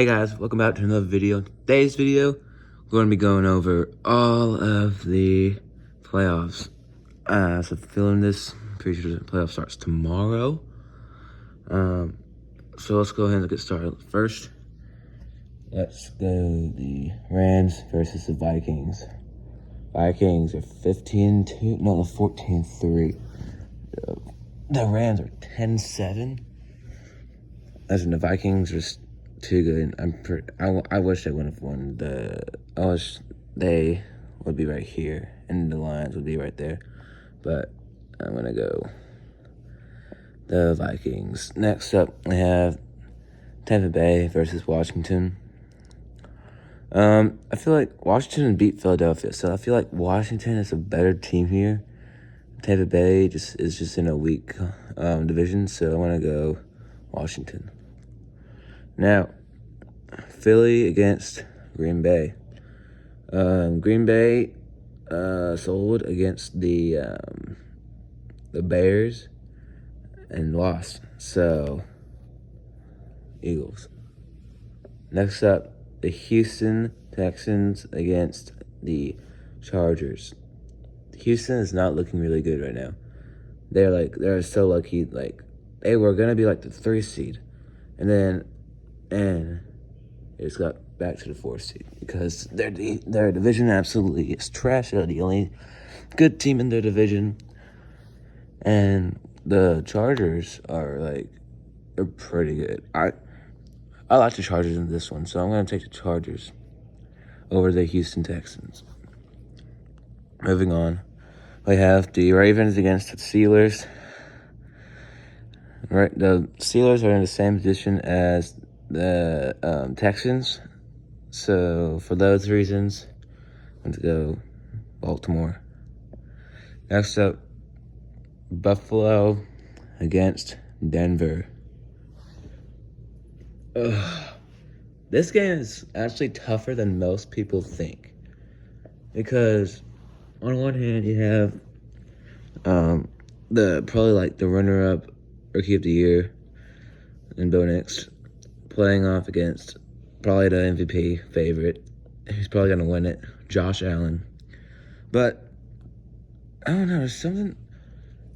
Hey guys, welcome back to another video. Today's video, we're going to be going over all of the playoffs. So filming this, pretty sure the playoff starts tomorrow. So let's go ahead and get started. First, let's go the Rams versus the Vikings. Vikings are 15-2, no, 14-3. The Rams are 10-7. As in the Vikings are too good. I wish they would have won. I wish they would be right here, and the Lions would be right there. But I'm gonna go the Vikings. Next up, we have Tampa Bay versus Washington. I feel like Washington beat Philadelphia, so I feel like Washington is a better team here. Tampa Bay is just in a weak division, so I want to go Washington. Now, Philly against Green Bay. Green Bay sold against the Bears and lost. So, Eagles. Next up, the Houston Texans against the Chargers. Houston is not looking really good right now. They're so lucky. They were gonna be like the 3 seed, and it just got back to the 4 seed because their division absolutely is trash. They're the only good team in their division, and the Chargers are pretty good. I like the Chargers in this one, so I'm gonna take the Chargers over the Houston Texans. Moving on, we have the Ravens against the Steelers. Right, the Steelers are in the same position as the Texans, so for those reasons, I'm going to go Baltimore. Next up, Buffalo against Denver. This game is actually tougher than most people think, because on one hand you have the runner-up Rookie of the Year and Bo Nix playing off against probably the MVP favorite. He's probably going to win it, Josh Allen. But I don't know, there's something.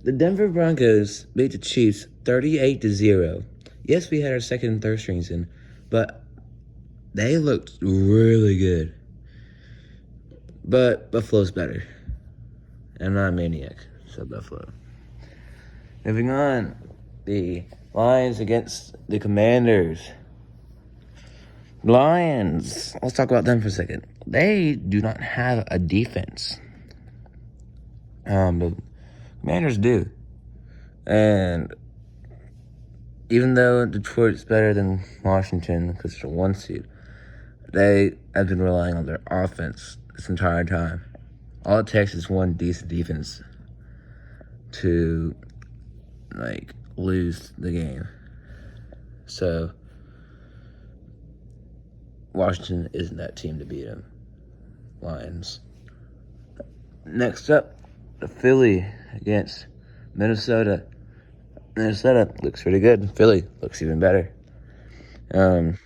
The Denver Broncos beat the Chiefs 38-0. Yes, we had our second and third strings in, but they looked really good. But Buffalo's better. I'm not a maniac, so Buffalo. Moving on, the Lions against the Commanders. Lions, let's talk about them for a second. They do not have a defense. The Commanders do. And even though Detroit's better than Washington because it's a 1 seed, they have been relying on their offense this entire time. All it takes is one decent defense to lose the game. So Washington isn't that team to beat them. Lions. Next up, the Philly against Minnesota. Minnesota looks pretty good. Philly looks even better. Probably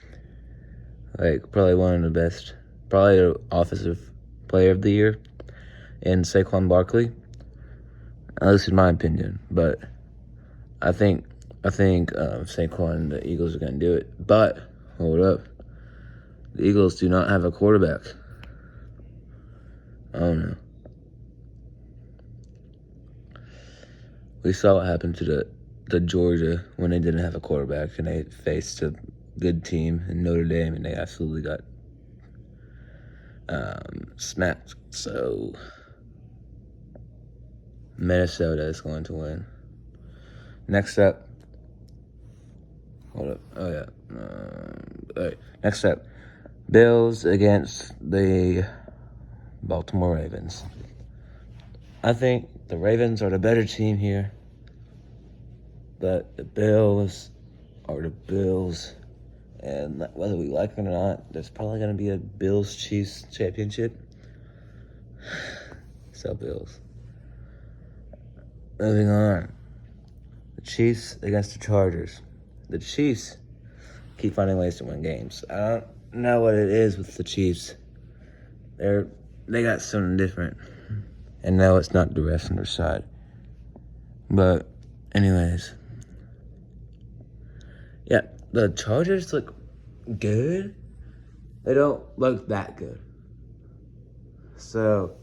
one of the best, probably the offensive player of the year in Saquon Barkley. At least in my opinion. But I think Saquon and the Eagles are going to do it. But, hold up. The Eagles do not have a quarterback. I don't know. We saw what happened to the Georgia when they didn't have a quarterback and they faced a good team in Notre Dame and they absolutely got smacked. So Minnesota is going to win. Next up, hold up. Oh yeah. All right. Next up, Bills against the Baltimore Ravens. I think the Ravens are the better team here, but the Bills are the Bills, and whether we like it or not, there's probably going to be a Bills-Chiefs championship. So Bills. Moving on. The Chiefs against the Chargers. The Chiefs keep finding ways to win games. I don't know what it is with the Chiefs. They got something different. And no, it's not the refs on their side. But, anyways. Yeah, the Chargers look good. They don't look that good. So,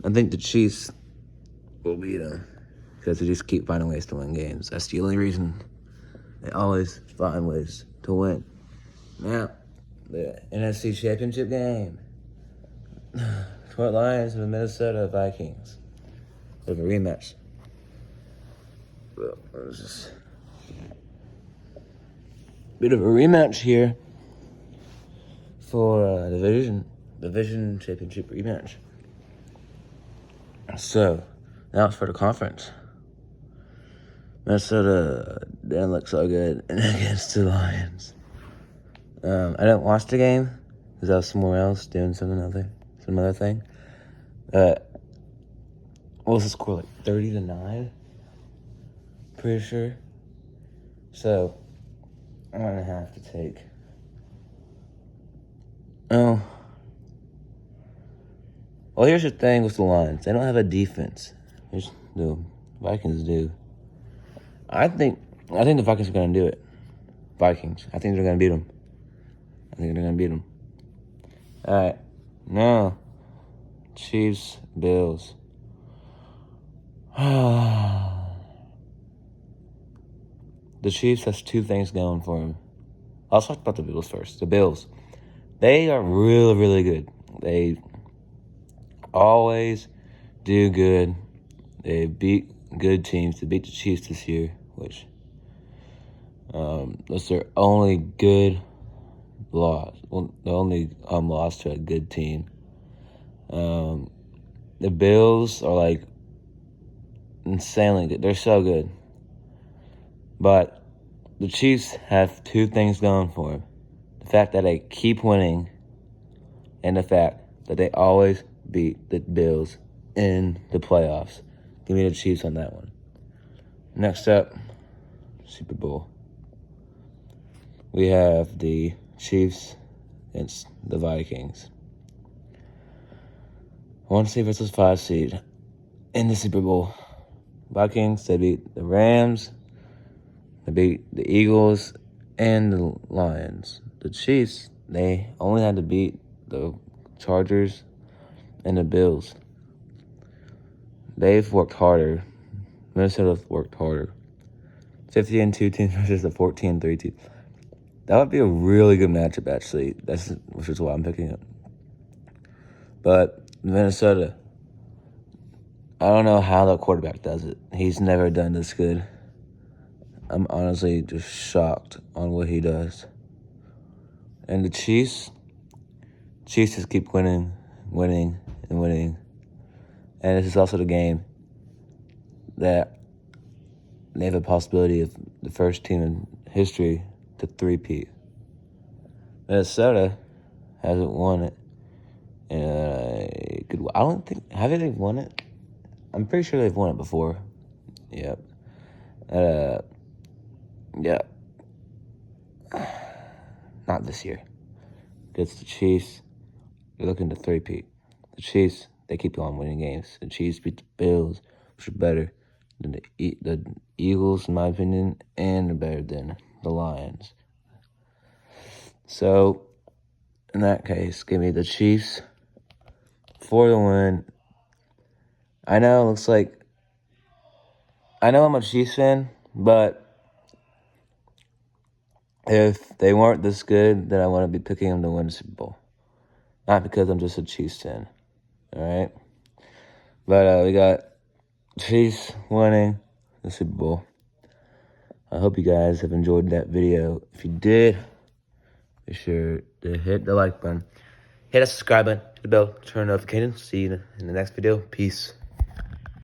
I think the Chiefs will beat them. Because they just keep finding ways to win games. That's the only reason. They always find ways to win. Now, the NFC Championship game. Detroit Lions and the Minnesota Vikings. Bit of a rematch. Well, it was just bit of a rematch here for division championship rematch. So, now it's for the conference. Minnesota didn't look so good against the Lions. I didn't watch the game because I was somewhere else doing some other thing. What was the score, like 30-9? Pretty sure. So, I'm going to have to take... Oh. Well, here's the thing with the Lions. They don't have a defense. The Vikings do. I think the Vikings are going to do it. Vikings. I think they're going to beat them. All right. Now, Chiefs, Bills. The Chiefs has two things going for them. I'll talk about the Bills first. The Bills. They are really, really good. They always do good. They beat good teams. They beat the Chiefs this year, which that's their only good loss. Well, the only loss to a good team. The Bills are like insanely good. They're so good. But the Chiefs have two things going for them. The fact that they keep winning and the fact that they always beat the Bills in the playoffs. Give me the Chiefs on that one. Next up, Super Bowl. We have the Chiefs against the Vikings. 1 seed versus 5 seed in the Super Bowl. Vikings, they beat the Rams, they beat the Eagles, and the Lions. The Chiefs, they only had to beat the Chargers and the Bills. They've worked harder. Minnesota's worked harder. 50-2 team versus the 14-3 team. That would be a really good matchup, actually. Which is why I'm picking it. But Minnesota, I don't know how the quarterback does it. He's never done this good. I'm honestly just shocked on what he does. And the Chiefs just keep winning. And this is also the game that they have a possibility of the first team in history to three-peat. Minnesota hasn't won it. I don't think... Have they won it? I'm pretty sure they've won it before. Yep. Yeah. Not this year. Against the Chiefs, they're looking to three-peat. The Chiefs, they keep on winning games. The Chiefs beat the Bills, which are better than the Eagles, in my opinion, and they're better than the Lions. So, in that case, give me the Chiefs for the win. I know it looks like... I know I'm a Chiefs fan, but if they weren't this good, then I want to be picking them to win the Super Bowl. Not because I'm just a Chiefs fan. All right? But we got Chiefs winning the Super Bowl. I hope you guys have enjoyed that video. If you did, be sure to hit the like button. Hit that subscribe button, hit the bell, turn notifications. See you in the next video. Peace.